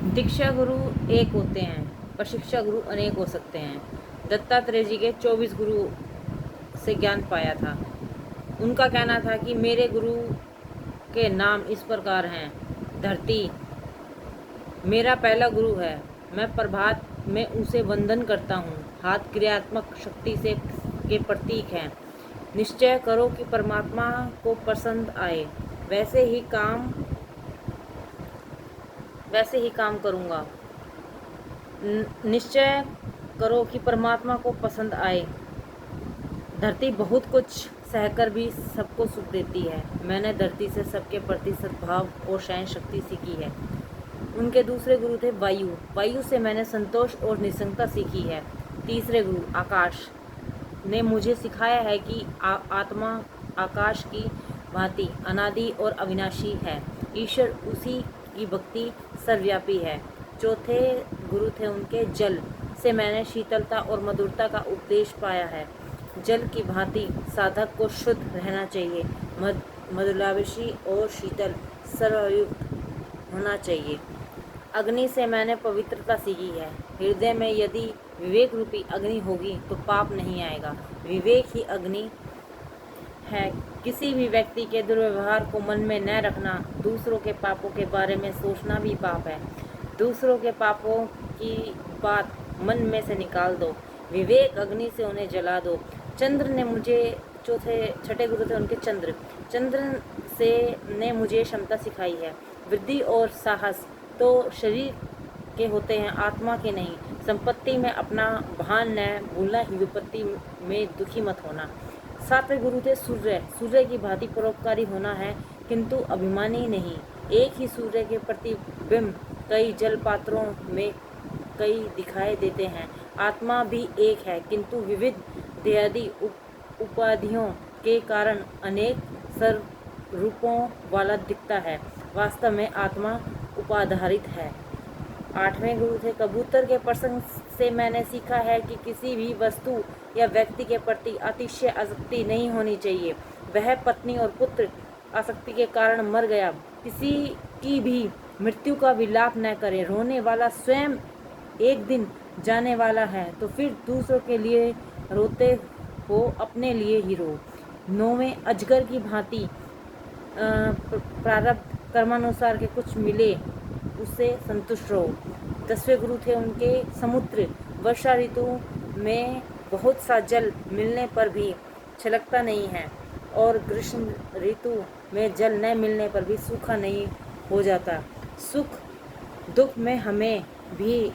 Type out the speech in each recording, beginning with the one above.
दीक्षा गुरु एक होते हैं पर शिक्षा गुरु अनेक हो सकते हैं। दत्तात्रेय जी के 24 गुरु से ज्ञान पाया था। उनका कहना था कि मेरे गुरु के नाम इस प्रकार हैं। धरती मेरा पहला गुरु है। मैं प्रभात में उसे वंदन करता हूँ। हाथ क्रियात्मक शक्ति से के प्रतीक हैं। निश्चय करो कि परमात्मा को पसंद आए, वैसे ही काम करूँगा। निश्चय करो कि परमात्मा को पसंद आए। धरती बहुत कुछ सहकर भी सबको सुख देती है। मैंने धरती से सबके प्रति सद्भाव और सहन शक्ति सीखी है। उनके दूसरे गुरु थे वायु। वायु से मैंने संतोष और निसंगता सीखी है। तीसरे गुरु आकाश ने मुझे सिखाया है कि आत्मा आकाश की भांति अनादि और अविनाशी है। ईश्वर उसी की भक्ति सर्वव्यापी है। चौथे गुरु थे उनके जल से मैंने शीतलता और मधुरता का उपदेश पाया है। जल की भांति साधक को शुद्ध रहना चाहिए, मधुलावेशी और शीतल सर्वयुक्त होना चाहिए। अग्नि से मैंने पवित्रता सीखी है। हृदय में यदि विवेक रूपी अग्नि होगी तो पाप नहीं आएगा। विवेक ही अग्नि है। किसी भी व्यक्ति के दुर्व्यवहार को मन में न रखना। दूसरों के पापों के बारे में सोचना भी पाप है। दूसरों के पापों की बात मन में से निकाल दो। विवेक अग्नि से उन्हें जला दो। चंद्र ने मुझे छठे गुरु थे उनके चंद्र से ने मुझे क्षमता सिखाई है। वृद्धि और साहस तो शरीर के होते हैं, आत्मा के नहीं। संपत्ति में अपना भान न भूलना ही विपत्ति में दुखी मत होना। सातवें गुरु थे सूर्य। सूर्य की भांति परोपकारी होना है किंतु अभिमानी नहीं। एक ही सूर्य के प्रतिबिंब कई जल पात्रों में कई दिखाई देते हैं। आत्मा भी एक है किंतु विविध देहादि उपाधियों के कारण अनेक स्वरूपों वाला दिखता है। वास्तव में आत्मा उपाधारित है। आठवें गुरु थे कबूतर के प्रसंग से मैंने सीखा है कि किसी भी वस्तु या व्यक्ति के प्रति अतिशय आसक्ति नहीं होनी चाहिए। वह पत्नी और पुत्र आसक्ति के कारण मर गया। किसी की भी मृत्यु का विलाप न करे। रोने वाला स्वयं एक दिन जाने वाला है, तो फिर दूसरों के लिए रोते हो, अपने लिए ही रो। नौवें अजगर की भांति प्रारब्ध कर्मानुसार के कुछ मिले उससे संतुष्ट रहो। 10वें गुरु थे उनके समुद्र। वर्षा ऋतु में बहुत सा जल मिलने पर भी छलकता नहीं है और ग्रीष्म ऋतु में जल न मिलने पर भी सूखा नहीं हो जाता। सुख दुख में हमें भी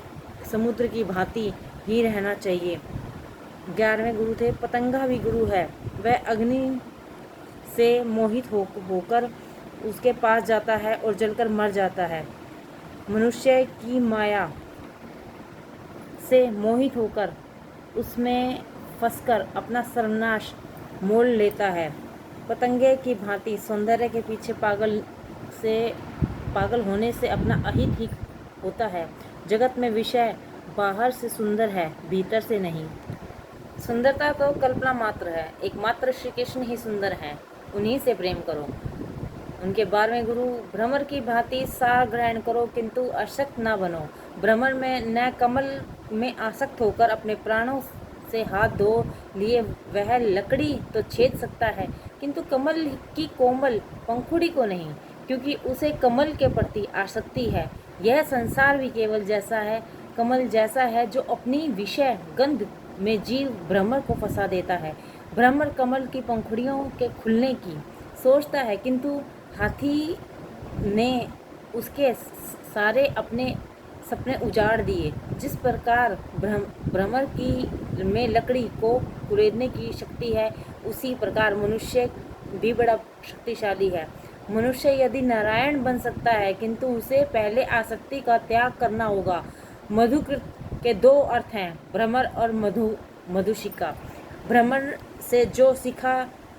समुद्र की भांति ही रहना चाहिए। 11वें गुरु थे पतंगा भी गुरु है। वह अग्नि से मोहित होकर उसके पास जाता है और जलकर मर जाता है। मनुष्य की माया से मोहित होकर उसमें फंसकर अपना सर्वनाश मोल लेता है। पतंगे की भांति सौंदर्य के पीछे पागल होने से अपना अहित ही होता है। जगत में विषय बाहर से सुंदर है, भीतर से नहीं। सुंदरता तो कल्पना मात्र है, एकमात्र श्री कृष्ण ही सुंदर हैं, उन्हीं से प्रेम करो। उनके 12वें गुरु भ्रमर की भांति सार ग्रहण करो किंतु आसक्त न बनो। भ्रमर में न कमल में आसक्त होकर अपने प्राणों से हाथ धो लिए वह लकड़ी तो छेद सकता है किंतु कमल की कोमल पंखुड़ी को नहीं, क्योंकि उसे कमल के प्रति आसक्ति है। यह संसार भी केवल जैसा है कमल जैसा है, जो अपनी विषय गंध में जीव भ्रमर को फंसा देता है। भ्रमर कमल की पंखुड़ियों के खुलने की सोचता है किंतु हाथी ने उसके सारे अपने सपने उजाड़ दिए। जिस प्रकार भ्रमर की में लकड़ी को कुरेदने की शक्ति है, उसी प्रकार मनुष्य भी बड़ा शक्तिशाली है। मनुष्य यदि नारायण बन सकता है किंतु उसे पहले आसक्ति का त्याग करना होगा। मधुकृत के 2 अर्थ हैं, भ्रमर और मधुशिका। भ्रमर से जो सीखा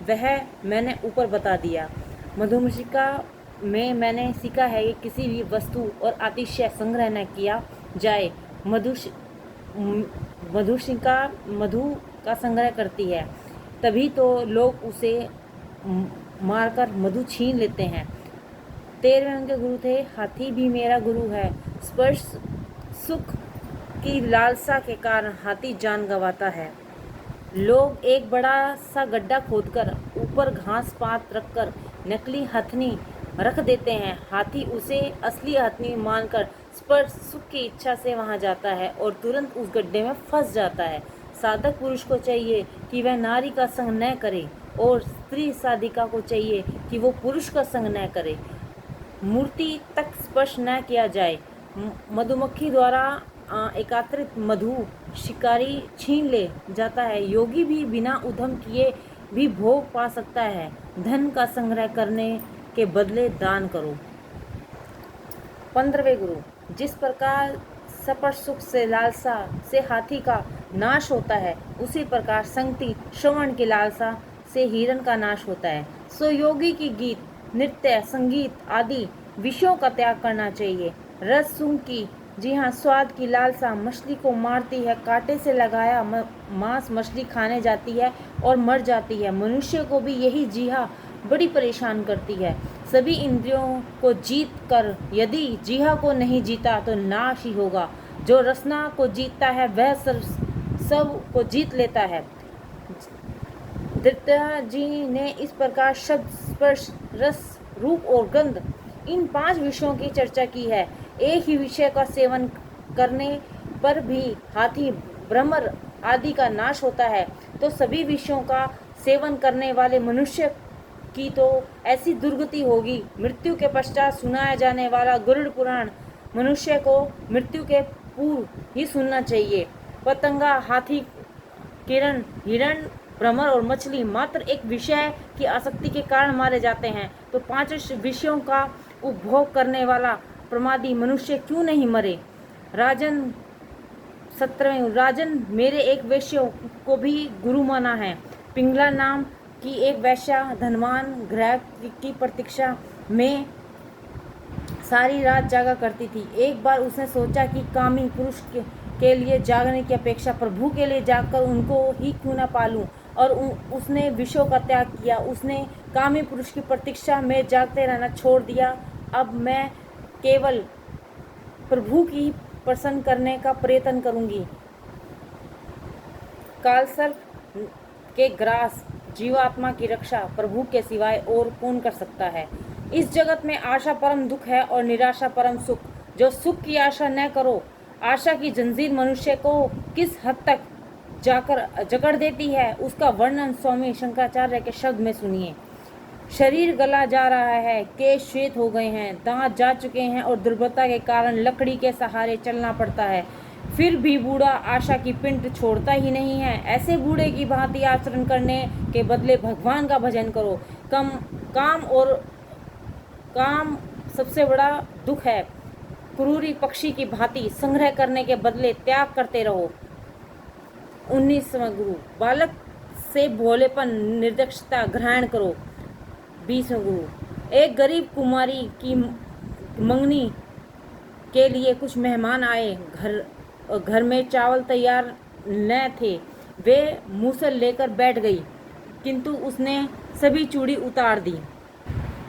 वह मैंने ऊपर बता दिया। मधुशिका में मैंने सीखा है कि किसी भी वस्तु और अतिशय संग्रह न किया जाए। मधुशिका मधु का संग्रह करती है, तभी तो लोग उसे मारकर मधु छीन लेते हैं। 13वें उनके गुरु थे, हाथी भी मेरा गुरु है। स्पर्श सुख की लालसा के कारण हाथी जान गंवाता है। लोग एक बड़ा सा गड्ढा खोदकर ऊपर घास पात रखकर नकली हथनी रख देते हैं। हाथी उसे असली हथनी मानकर स्पर्श सुख की इच्छा से वहां जाता है और तुरंत उस गड्ढे में फंस जाता है। साधक पुरुष को चाहिए कि वह नारी का संग न करे और स्त्री साधिका को चाहिए कि वो पुरुष का संग न करे। मूर्ति तक स्पर्श न किया जाए। मधुमक्खी द्वारा एकत्रित मधु शिकारी छीन ले जाता है। योगी भी बिना उद्यम किए भी भोग पा सकता है। धन का संग्रह करने के बदले दान करो। 15वें गुरु, जिस प्रकार स्पर्श सुख से लालसा से हाथी का नाश होता है, उसी प्रकार संगति श्रवण की लालसा से हिरण का नाश होता है। सो योगी की गीत, नृत्य, संगीत आदि विषयों का त्याग करना चाहिए। रस सुंग की, जी हाँ, स्वाद की लालसा मछली को मारती है। कांटे से लगाया मांस मछली खाने जाती है और मर जाती है। मनुष्य को भी यही जीहा बड़ी परेशान करती है। सभी इंद्रियों को जीत कर यदि जीहा को नहीं जीता तो नाश ही होगा। जो रसना को जीतता है वह सब को जीत लेता है। धृतराज जी ने इस प्रकार शब्द, स्पर्श, रस, रूप और गंध, इन 5 विषयों की चर्चा की है। एक ही विषय का सेवन करने पर भी हाथी, भ्रमर आदि का नाश होता है, तो सभी विषयों का सेवन करने वाले मनुष्य की तो ऐसी दुर्गति होगी। मृत्यु के पश्चात सुनाया जाने वाला गरुड़ पुराण मनुष्य को मृत्यु के पूर्व ही सुनना चाहिए। पतंगा, हाथी, किरण, हिरण, भ्रमर और मछली मात्र एक विषय की आसक्ति के कारण मारे जाते हैं, तो 5 विषयों का उपभोग करने वाला प्रमादी मनुष्य क्यों नहीं मरे। राजन 17वें, राजन, मेरे एक वैश्य को भी गुरु माना है। पिंगला नाम की एक वैश्या धनवान ग्राहक की प्रतीक्षा में सारी रात जागा करती थी। एक बार उसने सोचा कि कामी पुरुष के लिए जागने की अपेक्षा प्रभु के लिए जागकर उनको ही क्यों न पालूं, और उसने विषयों का त्याग किया। उसने कामी पुरुष की प्रतीक्षा में जागते रहना छोड़ दिया। अब मैं केवल प्रभु की प्रसन्न करने का प्रयत्न करूंगी। कालसर्प के ग्रास जीवात्मा की रक्षा प्रभु के सिवाय और कौन कर सकता है। इस जगत में आशा परम दुख है और निराशा परम सुख। जो सुख की आशा न करो, आशा की जंजीर मनुष्य को किस हद तक जाकर जकड़ देती है, उसका वर्णन स्वामी शंकराचार्य के शब्द में सुनिए। शरीर गला जा रहा है, केश श्वेत हो गए हैं, दांत जा चुके हैं और दुर्बलता के कारण लकड़ी के सहारे चलना पड़ता है। फिर भी बूढ़ा आशा की पिंड छोड़ता ही नहीं है। ऐसे बूढ़े की भांति आचरण करने के बदले भगवान का भजन करो। काम सबसे बड़ा दुख है। क्रूरी पक्षी की भांति संग्रह करने के बदले त्याग करते रहो। 19वां गुरु, बालक से भोलेपन, निर्दक्षता ग्रहण करो। 20वां गुरु, एक गरीब कुमारी की मंगनी के लिए कुछ मेहमान आए। घर में चावल तैयार न थे। वे मूसल लेकर बैठ गई, किंतु उसने सभी चूड़ी उतार दी,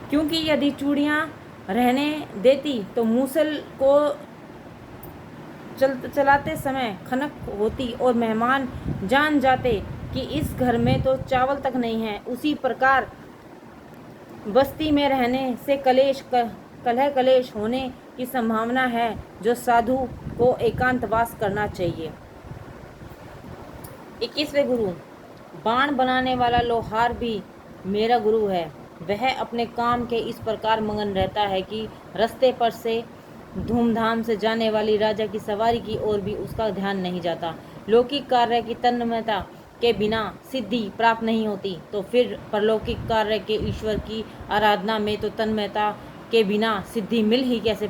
क्योंकि यदि चूड़ियाँ रहने देती तो मूसल को चलाते समय खनक होती और मेहमान जान जाते कि इस घर में तो चावल तक नहीं है। उसी प्रकार बस्ती में रहने से कलह कलेश होने की संभावना है, जो साधु को एकांतवास करना चाहिए। 21वें गुरु, बाण बनाने वाला लोहार भी मेरा गुरु है। वह अपने काम के इस प्रकार मगन रहता है कि रास्ते पर से धूमधाम से जाने वाली राजा की सवारी की ओर भी उसका ध्यान नहीं जाता। लौकिक कार्य की तन्मयता के बिना सिद्धि प्राप्त नहीं होती, तो फिर परलौकिक कार्य के ईश्वर की आराधना में तो तन्मयता के बिना सिद्धि मिल ही कैसे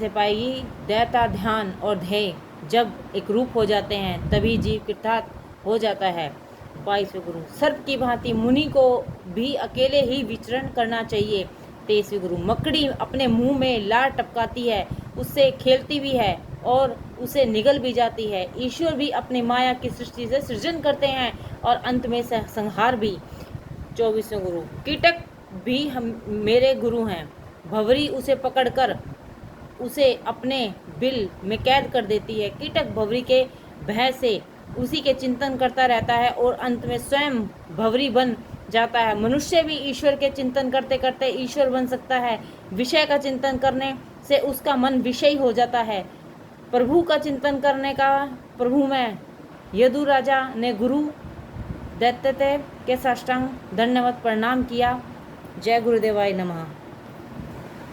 पाएगी। दैता, ध्यान और ध्येय जब एक रूप हो जाते हैं, तभी जीव कृतार्थ हो जाता है। 22वें गुरु, सर्प की भांति मुनि को भी अकेले ही विचरण करना चाहिए। 23वें गुरु, मकड़ी अपने मुंह में लार टपकाती है, उससे खेलती भी है और उसे निगल भी जाती है। ईश्वर भी अपनी माया की सृष्टि से सृजन करते हैं और अंत में संहार भी। 24वें गुरु, कीटक भी हम मेरे गुरु हैं। भंवरी उसे पकड़कर उसे अपने बिल में कैद कर देती है। कीटक भंवरी के भय से उसी के चिंतन करता रहता है और अंत में स्वयं भंवरी बन जाता है। मनुष्य भी ईश्वर के चिंतन करते करते ईश्वर बन सकता है। विषय का चिंतन करने से उसका मन विषयी हो जाता है। प्रभु का चिंतन करने का प्रभु में यदु राजा ने गुरु दैत्यते के साष्टांग दंडवत प्रणाम किया। जय गुरुदेवाय नमः।